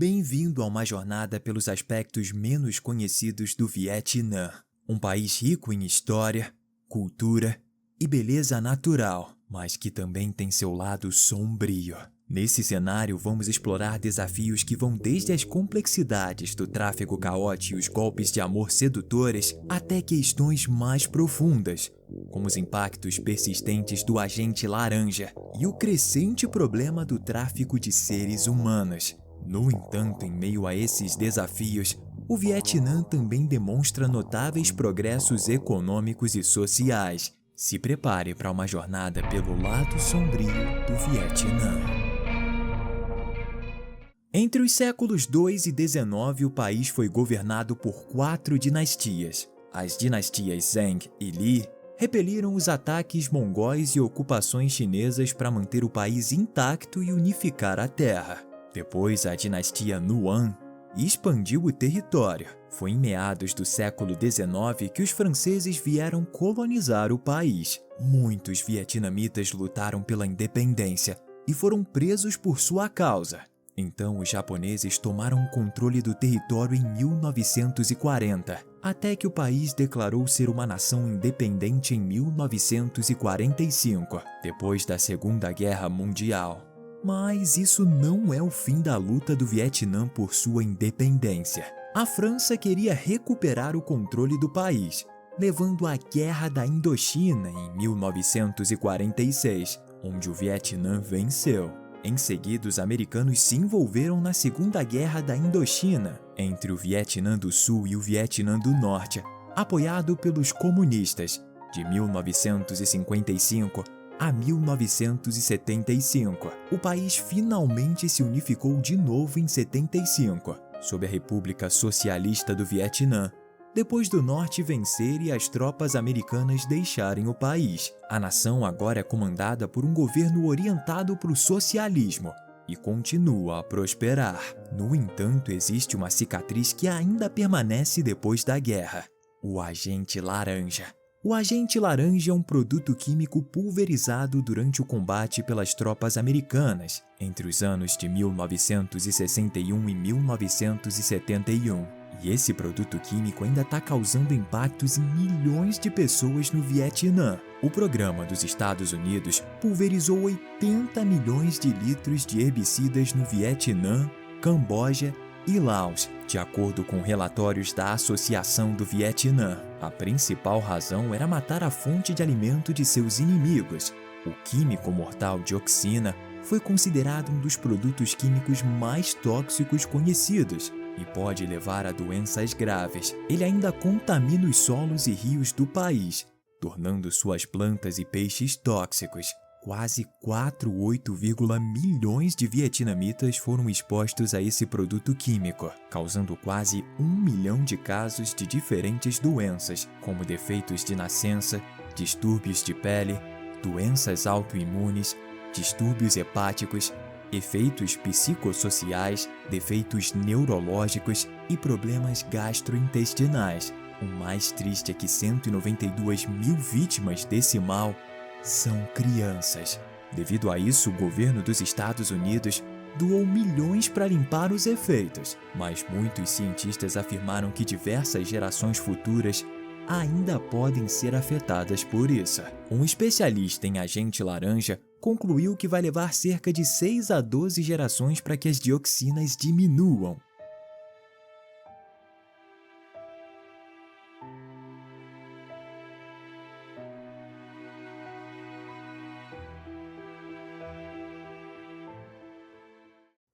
Bem-vindo a uma jornada pelos aspectos menos conhecidos do Vietnã, um país rico em história, cultura e beleza natural, mas que também tem seu lado sombrio. Nesse cenário, vamos explorar desafios que vão desde as complexidades do tráfego caótico e os golpes de amor sedutores até questões mais profundas, como os impactos persistentes do agente laranja e o crescente problema do tráfico de seres humanos. No entanto, em meio a esses desafios, o Vietnã também demonstra notáveis progressos econômicos e sociais. Se prepare para uma jornada pelo lado sombrio do Vietnã. Entre os séculos 2 e 19, o país foi governado por 4 dinastias. As dinastias Zheng e Li repeliram os ataques mongóis e ocupações chinesas para manter o país intacto e unificar a terra. Depois, a dinastia Yuan expandiu o território. Foi em meados do século XIX que os franceses vieram colonizar o país. Muitos vietnamitas lutaram pela independência e foram presos por sua causa. Então, os japoneses tomaram o controle do território em 1940, até que o país declarou ser uma nação independente em 1945, depois da Segunda Guerra Mundial. Mas isso não é o fim da luta do Vietnã por sua independência. A França queria recuperar o controle do país, levando à Guerra da Indochina em 1946, onde o Vietnã venceu. Em seguida, os americanos se envolveram na Segunda Guerra da Indochina, entre o Vietnã do Sul e o Vietnã do Norte, apoiado pelos comunistas, de 1955 a 1975. O país finalmente se unificou de novo em 75, sob a República Socialista do Vietnã, depois do Norte vencer e as tropas americanas deixarem o país. A nação agora é comandada por um governo orientado para o socialismo e continua a prosperar. No entanto, existe uma cicatriz que ainda permanece depois da guerra: o agente laranja. O agente laranja é um produto químico pulverizado durante o combate pelas tropas americanas entre os anos de 1961 e 1971. E esse produto químico ainda está causando impactos em milhões de pessoas no Vietnã. O programa dos Estados Unidos pulverizou 80 milhões de litros de herbicidas no Vietnã, Camboja e Laos, de acordo com relatórios da Associação do Vietnã. A principal razão era matar a fonte de alimento de seus inimigos. O químico mortal dioxina foi considerado um dos produtos químicos mais tóxicos conhecidos e pode levar a doenças graves. Ele ainda contamina os solos e rios do país, tornando suas plantas e peixes tóxicos. Quase 48 milhões de vietnamitas foram expostos a esse produto químico, causando quase 1 milhão de casos de diferentes doenças, como defeitos de nascença, distúrbios de pele, doenças autoimunes, distúrbios hepáticos, efeitos psicossociais, defeitos neurológicos e problemas gastrointestinais. O mais triste é que 192 mil vítimas desse mal são crianças. Devido a isso, o governo dos Estados Unidos doou milhões para limpar os efeitos, mas muitos cientistas afirmaram que diversas gerações futuras ainda podem ser afetadas por isso. Um especialista em agente laranja concluiu que vai levar cerca de 6 a 12 gerações para que as dioxinas diminuam.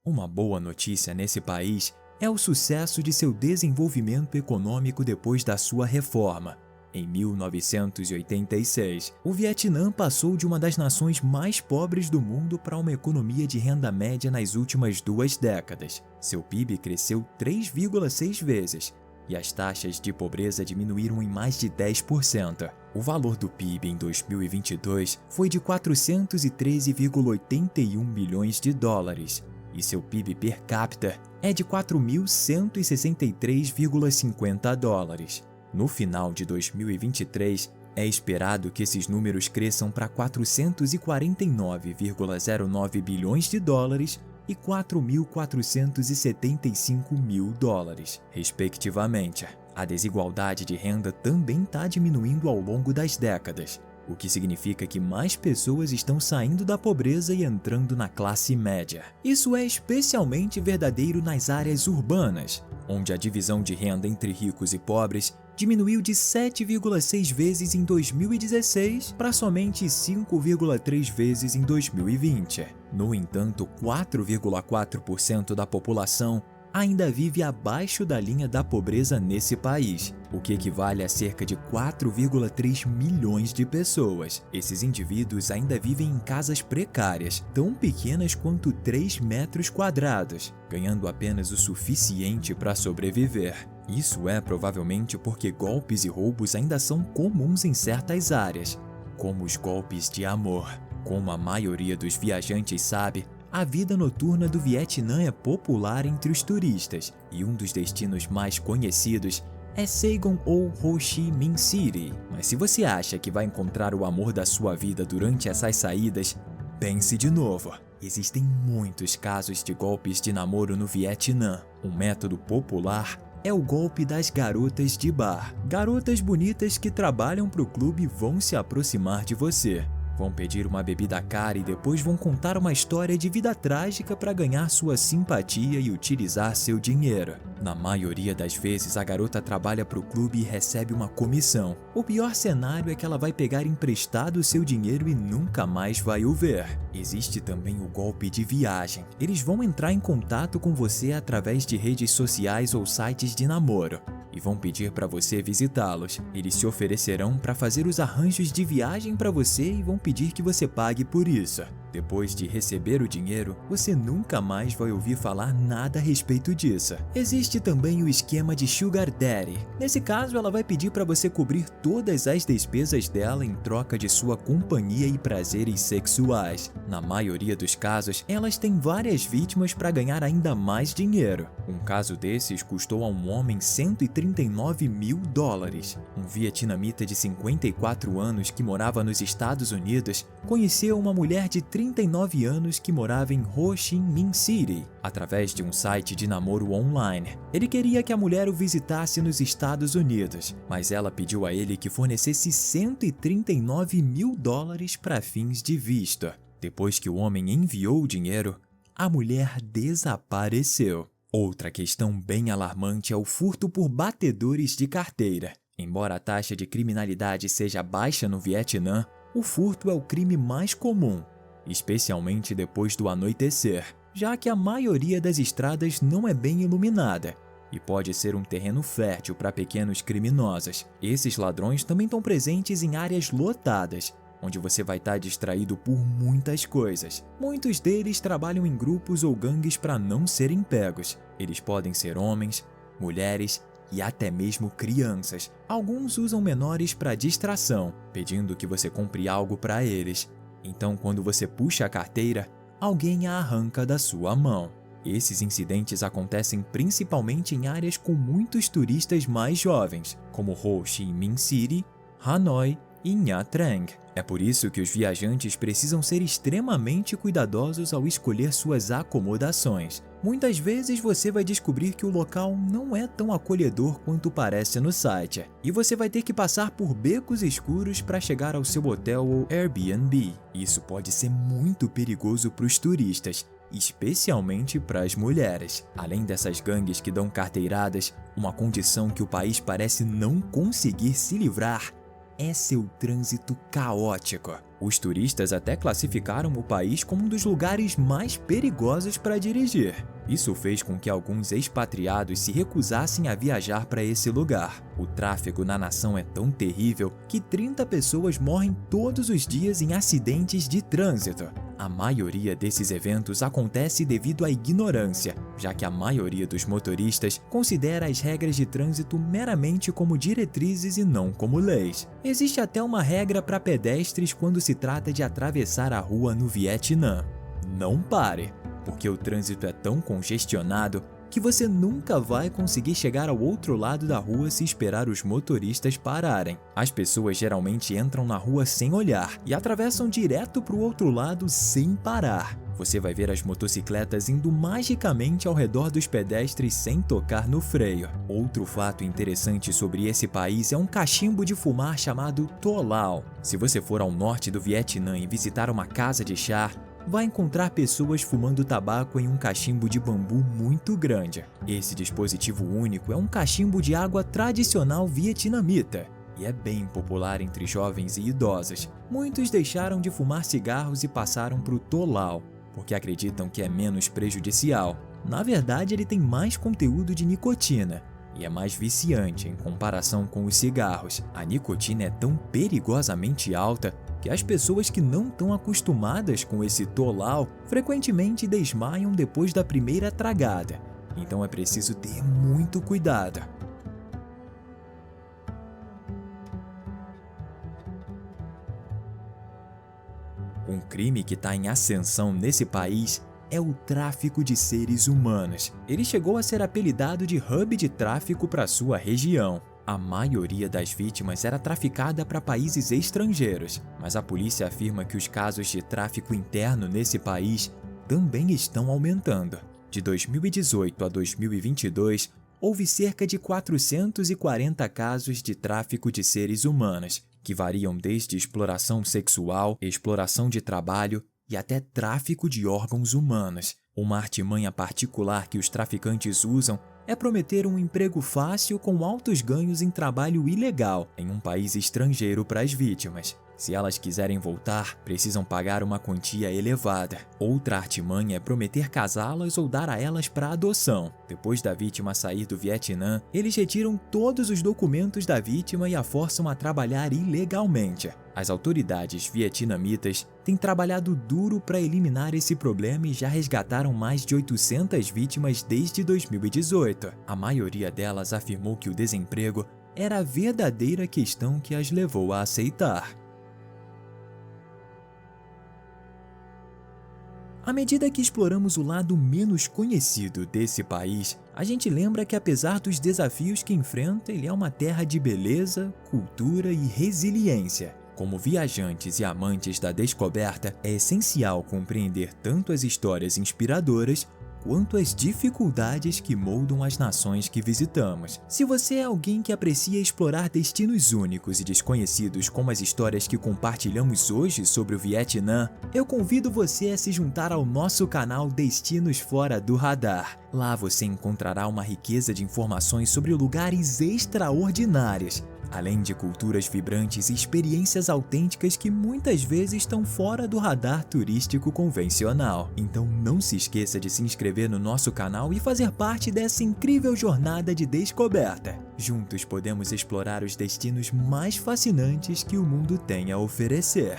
Uma boa notícia nesse país é o sucesso de seu desenvolvimento econômico depois da sua reforma. Em 1986, o Vietnã passou de uma das nações mais pobres do mundo para uma economia de renda média nas últimas 2 décadas. Seu PIB cresceu 3,6 vezes e as taxas de pobreza diminuíram em mais de 10%. O valor do PIB em 2022 foi de 413,81 bilhões de dólares. E seu PIB per capita é de 4.163,50 dólares. No final de 2023, é esperado que esses números cresçam para 449,09 bilhões de dólares e 4.475 mil dólares, respectivamente. A desigualdade de renda também está diminuindo ao longo das décadas, o que significa que mais pessoas estão saindo da pobreza e entrando na classe média. Isso é especialmente verdadeiro nas áreas urbanas, onde a divisão de renda entre ricos e pobres diminuiu de 7,6 vezes em 2016 para somente 5,3 vezes em 2020. No entanto, 4,4% da população ainda vive abaixo da linha da pobreza nesse país, o que equivale a cerca de 4,3 milhões de pessoas. Esses indivíduos ainda vivem em casas precárias, tão pequenas quanto 3 metros quadrados, ganhando apenas o suficiente para sobreviver. Isso é provavelmente porque golpes e roubos ainda são comuns em certas áreas, como os golpes de amor. Como a maioria dos viajantes sabe, a vida noturna do Vietnã é popular entre os turistas, e um dos destinos mais conhecidos é Saigon ou Ho Chi Minh City. Mas se você acha que vai encontrar o amor da sua vida durante essas saídas, pense de novo. Existem muitos casos de golpes de namoro no Vietnã. Um método popular é o golpe das garotas de bar. Garotas bonitas que trabalham para o clube vão se aproximar de você. Vão pedir uma bebida cara e depois vão contar uma história de vida trágica para ganhar sua simpatia e utilizar seu dinheiro. Na maioria das vezes, a garota trabalha para o clube e recebe uma comissão. O pior cenário é que ela vai pegar emprestado seu dinheiro e nunca mais vai o ver. Existe também o golpe de viagem. Eles vão entrar em contato com você através de redes sociais ou sites de namoro e vão pedir para você visitá-los. Eles se oferecerão para fazer os arranjos de viagem para você e vão pedir que você pague por isso. Depois de receber o dinheiro, você nunca mais vai ouvir falar nada a respeito disso. Existe também o esquema de Sugar Daddy. Nesse caso, ela vai pedir para você cobrir todas as despesas dela em troca de sua companhia e prazeres sexuais. Na maioria dos casos, elas têm várias vítimas para ganhar ainda mais dinheiro. Um caso desses custou a um homem 139 mil dólares. Um vietnamita de 54 anos que morava nos Estados Unidos conheceu uma mulher de 39 anos que morava em Ho Chi Minh City, através de um site de namoro online. Ele queria que a mulher o visitasse nos Estados Unidos, mas ela pediu a ele que fornecesse 139 mil dólares para fins de visto. Depois que o homem enviou o dinheiro, a mulher desapareceu. Outra questão bem alarmante é o furto por batedores de carteira. Embora a taxa de criminalidade seja baixa no Vietnã, o furto é o crime mais comum, especialmente depois do anoitecer, já que a maioria das estradas não é bem iluminada e pode ser um terreno fértil para pequenos criminosos. Esses ladrões também estão presentes em áreas lotadas, onde você vai estar distraído por muitas coisas. Muitos deles trabalham em grupos ou gangues para não serem pegos. Eles podem ser homens, mulheres e até mesmo crianças. Alguns usam menores para distração, pedindo que você compre algo para eles. Então, quando você puxa a carteira, alguém a arranca da sua mão. Esses incidentes acontecem principalmente em áreas com muitos turistas mais jovens, como Ho Chi Minh City, Hanoi e Nha Trang. É por isso que os viajantes precisam ser extremamente cuidadosos ao escolher suas acomodações. Muitas vezes você vai descobrir que o local não é tão acolhedor quanto parece no site, e você vai ter que passar por becos escuros para chegar ao seu hotel ou Airbnb. Isso pode ser muito perigoso para os turistas, especialmente para as mulheres. Além dessas gangues que dão carteiradas, uma condição que o país parece não conseguir se livrar é seu trânsito caótico. Os turistas até classificaram o país como um dos lugares mais perigosos para dirigir. Isso fez com que alguns expatriados se recusassem a viajar para esse lugar. O tráfego na nação é tão terrível que 30 pessoas morrem todos os dias em acidentes de trânsito. A maioria desses eventos acontece devido à ignorância, já que a maioria dos motoristas considera as regras de trânsito meramente como diretrizes e não como leis. Existe até uma regra para pedestres quando se trata de atravessar a rua no Vietnã: não pare, porque o trânsito é tão congestionado que você nunca vai conseguir chegar ao outro lado da rua se esperar os motoristas pararem. As pessoas geralmente entram na rua sem olhar e atravessam direto para o outro lado sem parar. Você vai ver as motocicletas indo magicamente ao redor dos pedestres sem tocar no freio. Outro fato interessante sobre esse país é um cachimbo de fumar chamado Tolau. Se você for ao norte do Vietnã e visitar uma casa de chá, vai encontrar pessoas fumando tabaco em um cachimbo de bambu muito grande. Esse dispositivo único é um cachimbo de água tradicional vietnamita e é bem popular entre jovens e idosos. Muitos deixaram de fumar cigarros e passaram para o Tolau, porque acreditam que é menos prejudicial. Na verdade, ele tem mais conteúdo de nicotina e é mais viciante em comparação com os cigarros. A nicotina é tão perigosamente alta que as pessoas que não estão acostumadas com esse Tolau frequentemente desmaiam depois da primeira tragada. Então é preciso ter muito cuidado. Um crime que está em ascensão nesse país é o tráfico de seres humanos. Ele chegou a ser apelidado de hub de tráfico para sua região. A maioria das vítimas era traficada para países estrangeiros, mas a polícia afirma que os casos de tráfico interno nesse país também estão aumentando. De 2018 a 2022, houve cerca de 440 casos de tráfico de seres humanos, que variam desde exploração sexual, exploração de trabalho e até tráfico de órgãos humanos. Uma artimanha particular que os traficantes usam é prometer um emprego fácil com altos ganhos em trabalho ilegal em um país estrangeiro para as vítimas. Se elas quiserem voltar, precisam pagar uma quantia elevada. Outra artimanha é prometer casá-las ou dar a elas para adoção. Depois da vítima sair do Vietnã, eles retiram todos os documentos da vítima e a forçam a trabalhar ilegalmente. As autoridades vietnamitas têm trabalhado duro para eliminar esse problema e já resgataram mais de 800 vítimas desde 2018. A maioria delas afirmou que o desemprego era a verdadeira questão que as levou a aceitar. À medida que exploramos o lado menos conhecido desse país, a gente lembra que apesar dos desafios que enfrenta, ele é uma terra de beleza, cultura e resiliência. Como viajantes e amantes da descoberta, é essencial compreender tanto as histórias inspiradoras quanto as dificuldades que moldam as nações que visitamos. Se você é alguém que aprecia explorar destinos únicos e desconhecidos como as histórias que compartilhamos hoje sobre o Vietnã, eu convido você a se juntar ao nosso canal Destinos Fora do Radar. Lá você encontrará uma riqueza de informações sobre lugares extraordinários, além de culturas vibrantes e experiências autênticas que muitas vezes estão fora do radar turístico convencional. Então não se esqueça de se inscrever no nosso canal e fazer parte dessa incrível jornada de descoberta. Juntos podemos explorar os destinos mais fascinantes que o mundo tem a oferecer.